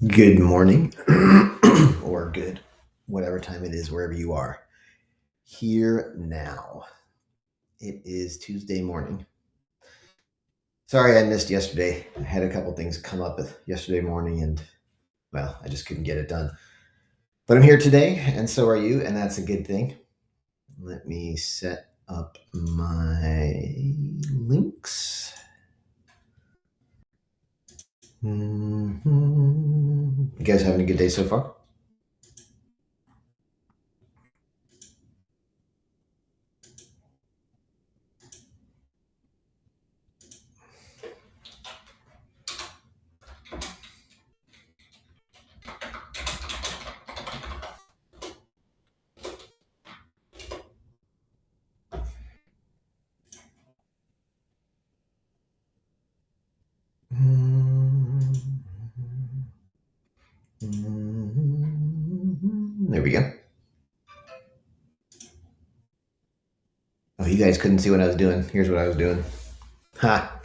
Good morning, or good, whatever time it is, wherever you are. Here now. It is Tuesday morning. Sorry I missed yesterday. I had a couple things come up yesterday morning and, well, I just couldn't get it done. But I'm here today, and so are you, and that's a good thing. Let me set up my links. You guys having a good day so far? There we go. Oh, you guys couldn't see what I was doing. Here's what I was doing. Ha!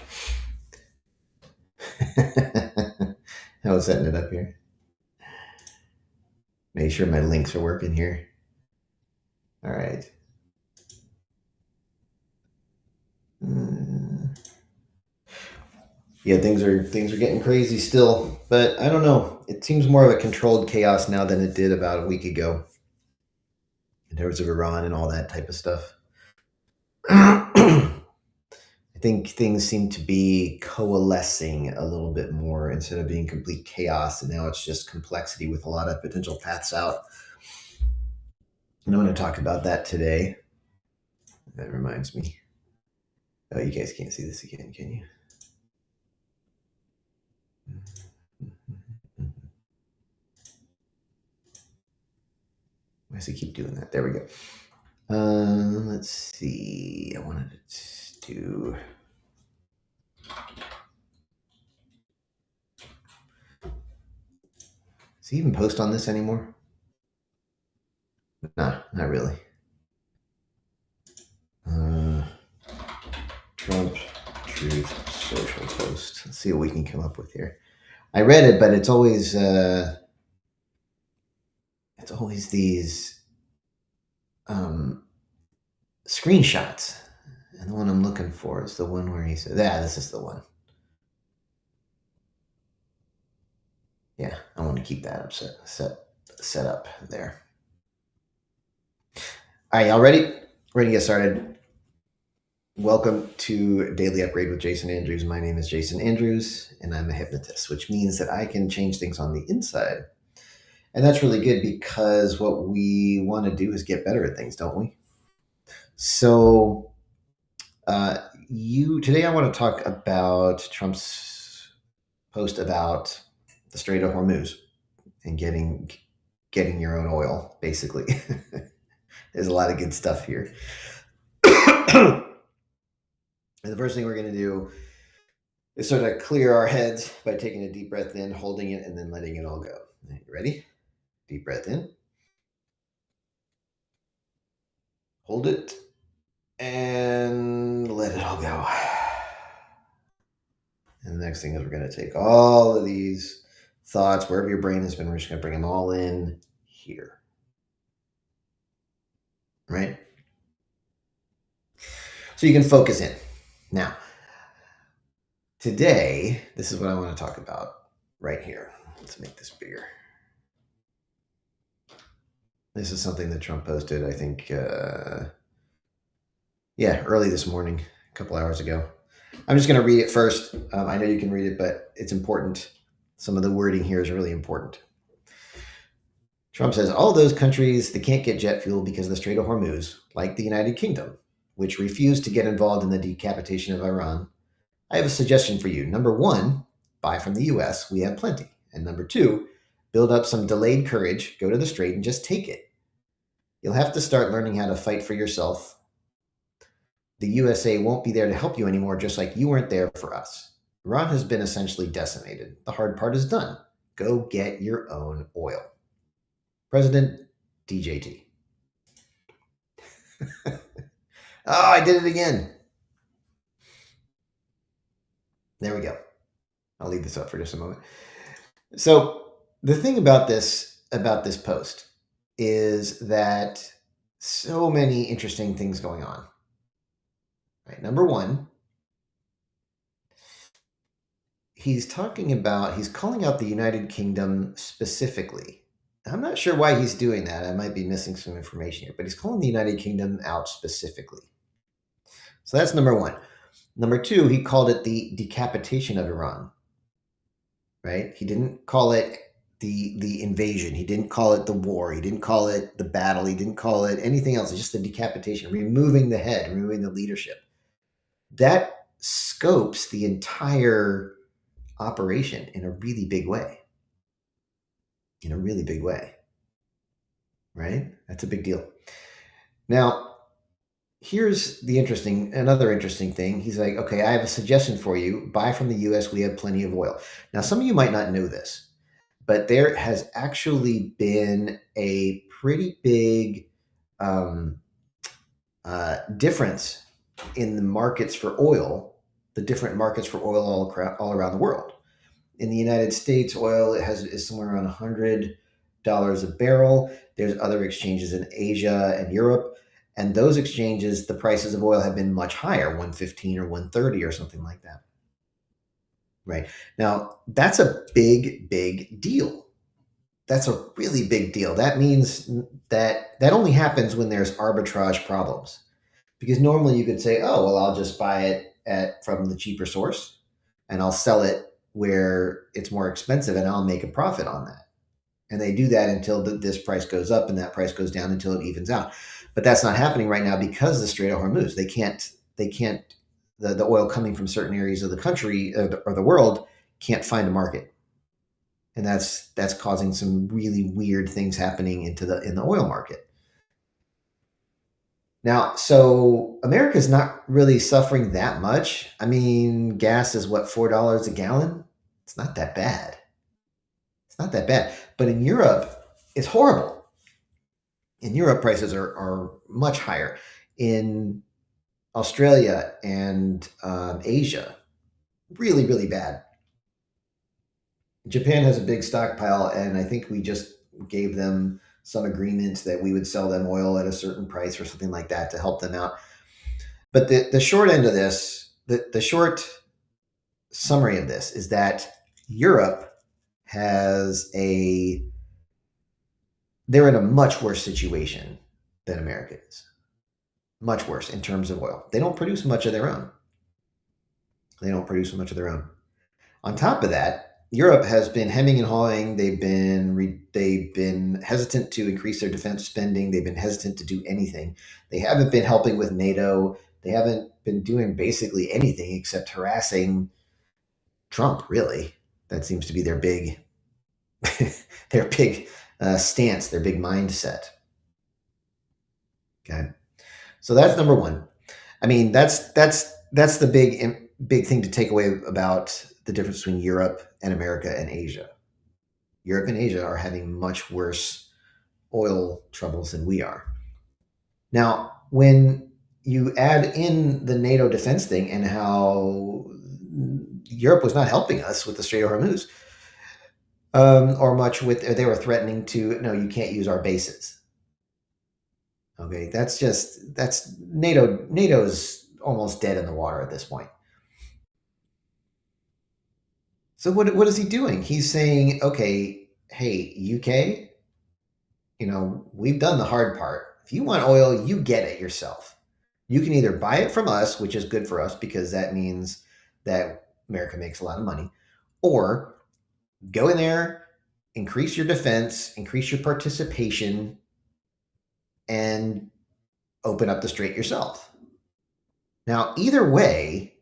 I was setting it up here. Make sure my links are working here. All right. Uh, yeah, things are getting crazy still, but I don't know. It seems more of a controlled chaos now than it did about a week ago in terms of Iran and all that type of stuff. I think things seem to be coalescing a little bit more instead of being complete chaos, and now it's just complexity with a lot of potential paths out. And I'm going to talk about that today. That reminds me. Oh, you guys can't see this again, can you? Why does he keep doing that? There we go. Let's see. I wanted to. Does he even post on this anymore? Nah, not really. Trump Truth Social Post. Let's see what we can come up with here. I read it, but it's always these screenshots. And the one I'm looking for is the one where he said, "Yeah, this is the one." Yeah, I want to keep that set up there. All right, y'all ready? Ready to get started? Welcome to Daily Upgrade with Jason Andrews. My name is Jason Andrews, and I'm a hypnotist, which means that I can change things on the inside. And that's really good because what we want to do is get better at things, don't we? So, today I want to talk about Trump's post about the Strait of Hormuz and getting your own oil, basically. There's a lot of good stuff here. And the first thing we're going to do is sort of clear our heads by taking a deep breath in, holding it, and then letting it all go. You ready? Deep breath in. Hold it. And let it all go. And the next thing is we're going to take all of these thoughts, wherever your brain has been, we're just going to bring them all in here. Right? So you can focus in. Now, today, this is what I want to talk about right here. Let's make this bigger. This is something that Trump posted, I think, early this morning, a couple hours ago. I'm just going to read it first. I know you can read it, but it's important. Some of the wording here is really important. Trump says all those countries that can't get jet fuel because of the Strait of Hormuz, like the United Kingdom, which refused to get involved in the decapitation of Iran, I have a suggestion for you. Number one, buy from the US. We have plenty. And number two, build up some delayed courage, go to the Strait, and just take it. You'll have to start learning how to fight for yourself. The USA won't be there to help you anymore, just like you weren't there for us. Iran has been essentially decimated. The hard part is done. Go get your own oil. President DJT. Oh, I did it again. There we go. I'll leave this up for just a moment. So The thing about this post is that so many interesting things going on. Right? Number one, he's calling out the United Kingdom specifically. I'm not sure why he's doing that. I might be missing some information here, but he's calling the United Kingdom out specifically. So that's number one. Number two, he called it the decapitation of Iran. Right? He didn't call it the invasion. He didn't call it the war. He didn't call it the battle. He didn't call it anything else. It's just the decapitation, removing the head, removing the leadership. That scopes the entire operation in a really big way. In a really big way. Right? That's a big deal. Now, here's another interesting thing. He's like, okay, I have a suggestion for you. Buy from the US. We have plenty of oil. Now, some of you might not know this, but there has actually been a pretty big difference in the markets for oil, the different markets for oil all around the world. In the United States, oil is somewhere around $100 a barrel. There's other exchanges in Asia and Europe, and those exchanges, the prices of oil have been much higher, 115 or 130 or something like that. Right. Now, that's a big, big deal. That's a really big deal. That means that only happens when there's arbitrage problems. Because normally you could say, oh, well, I'll just buy it from the cheaper source and I'll sell it where it's more expensive and I'll make a profit on that. And they do that until this price goes up and that price goes down until it evens out. But that's not happening right now because of the Strait of Hormuz. They can't, the oil coming from certain areas of the country or the world can't find a market. And that's causing some really weird things happening in the oil market. Now, so America's not really suffering that much. I mean, gas is what, $4 a gallon? It's not that bad. It's not that bad. But in Europe, it's horrible. In Europe, prices are much higher. In Australia and Asia, really, really bad. Japan has a big stockpile, and I think we just gave them some agreement that we would sell them oil at a certain price or something like that to help them out. But the short end of this, the short summary of this is that Europe they're in a much worse situation than America is. Much worse in terms of oil. They don't produce much of their own. On top of that, Europe has been hemming and hawing. They've been hesitant to increase their defense spending. They've been hesitant to do anything. They haven't been helping with NATO. They haven't been doing basically anything except harassing Trump. Really, that seems to be their big, their big stance, their big mindset. Okay, so that's number one. I mean, that's the big thing to take away about the difference between Europe and America and Asia. Europe and Asia are having much worse oil troubles than we are. Now, when you add in the NATO defense thing and how Europe was not helping us with the Strait of Hormuz, or much with, they were threatening to, no, you can't use our bases. Okay, that's NATO. NATO's almost dead in the water at this point. So what is he doing? He's saying, okay, hey, UK, we've done the hard part. If you want oil, you get it yourself. You can either buy it from us, which is good for us because that means that America makes a lot of money, or go in there, increase your defense, increase your participation, and open up the strait yourself. Now, either way,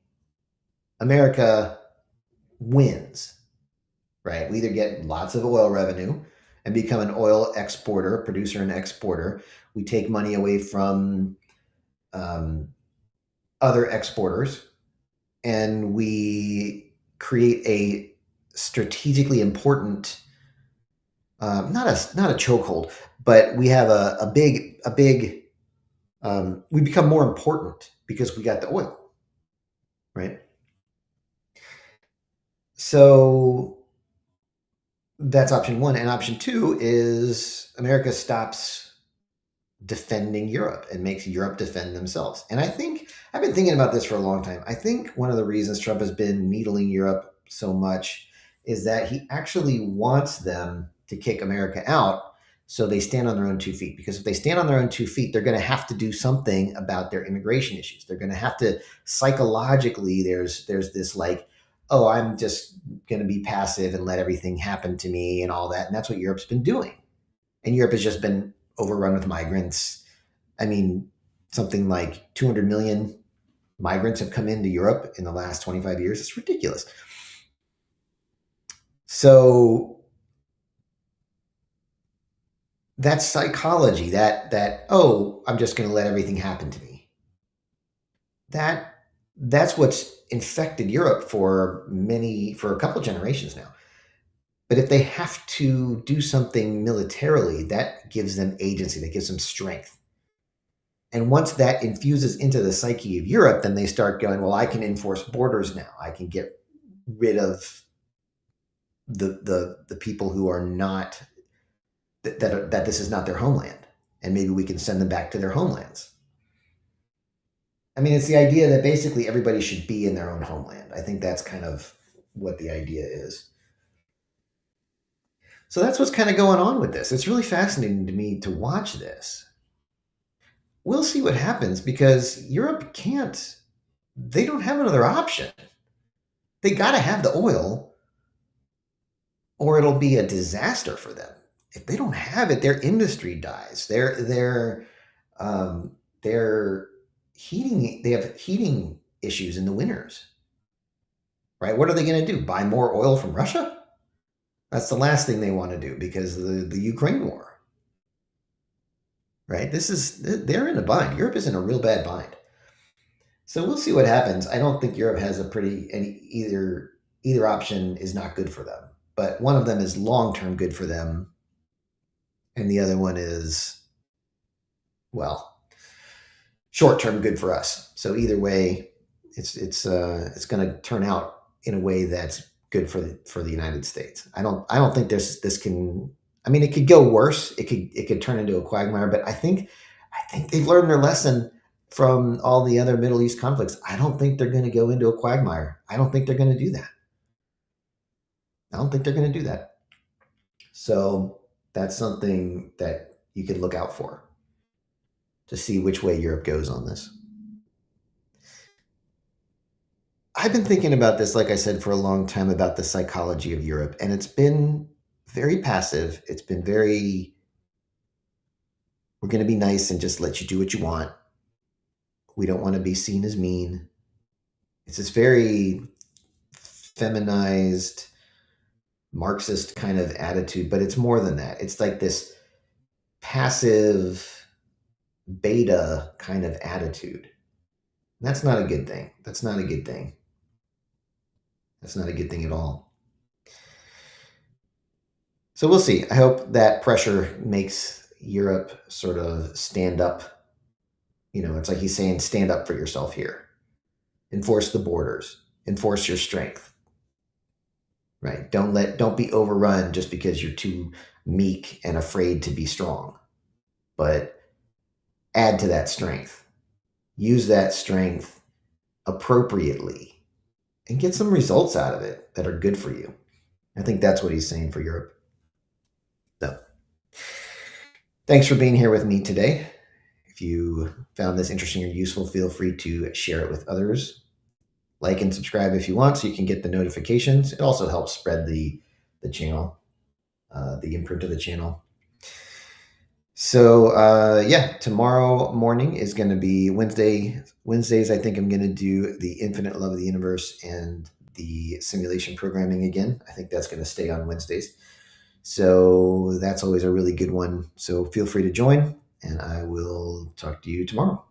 America wins, right? We either get lots of oil revenue and become an oil exporter, producer and exporter. We take money away from other exporters, and we create a strategically important, not a chokehold, but we have a big. We become more important because we got the oil, right? So That's option one. And option two is America stops defending Europe and makes Europe defend themselves. And I think I've been thinking about this for a long time. I think one of the reasons Trump has been needling Europe so much is that he actually wants them to kick America out so they stand on their own 2 feet. Because if they stand on their own 2 feet, they're going to have to do something about their immigration issues. They're going to have to psychologically. There's this like, oh, I'm just going to be passive and let everything happen to me and all that. And that's what Europe's been doing. And Europe has just been overrun with migrants. I mean, something like 200 million migrants have come into Europe in the last 25 years. It's ridiculous. So that's psychology. That oh, I'm just going to let everything happen to me. That's what's infected Europe for a couple generations now. But if they have to do something militarily, that gives them agency, that gives them strength. And once that infuses into the psyche of Europe, then they start going, well, I can enforce borders now. I can get rid of the people who are not that this is not their homeland, and maybe we can send them back to their homelands. I mean, it's the idea that basically everybody should be in their own homeland. I think that's kind of what the idea is. So that's what's kind of going on with this. It's really fascinating to me to watch this. We'll see what happens because Europe can't, they don't have another option. They got to have the oil or it'll be a disaster for them. If they don't have it, their industry dies. Their heating, they have heating issues in the winters, right? What are they going to do? Buy more oil from Russia? That's the last thing they want to do because of the Ukraine war, right? They're in a bind. Europe is in a real bad bind. So we'll see what happens. I don't think Europe has either option is not good for them, but one of them is long term good for them, and the other one is, well, short term good for us. So either way, it's going to turn out in a way that's good for the United States. I don't think this can. I mean, it could go worse. It could turn into a quagmire. But I think they've learned their lesson from all the other Middle East conflicts. I don't think they're going to go into a quagmire. I don't think they're going to do that. I don't think they're going to do that. So that's something that you could look out for to see which way Europe goes on this. I've been thinking about this, like I said, for a long time about the psychology of Europe, and it's been very passive. It's been very, we're going to be nice and just let you do what you want. We don't want to be seen as mean. It's this very feminized, Marxist kind of attitude, but it's more than that. It's like this passive beta kind of attitude. That's not a good thing. That's not a good thing. That's not a good thing at all. So we'll see. I hope that pressure makes Europe sort of stand up. You know, it's like he's saying, stand up for yourself here. Enforce the borders. Enforce your strength. Right? Don't be overrun just because you're too meek and afraid to be strong. But add to that strength. Use that strength appropriately and get some results out of it that are good for you. I think that's what he's saying for Europe. So, thanks for being here with me today. If you found this interesting or useful, feel free to share it with others. Like and subscribe if you want so you can get the notifications. It also helps spread the channel, the imprint of the channel. So yeah, tomorrow morning is going to be Wednesday. Wednesdays, I think I'm going to do the Infinite Love of the Universe and the simulation programming again. I think that's going to stay on Wednesdays. So that's always a really good one. So feel free to join, and I will talk to you tomorrow.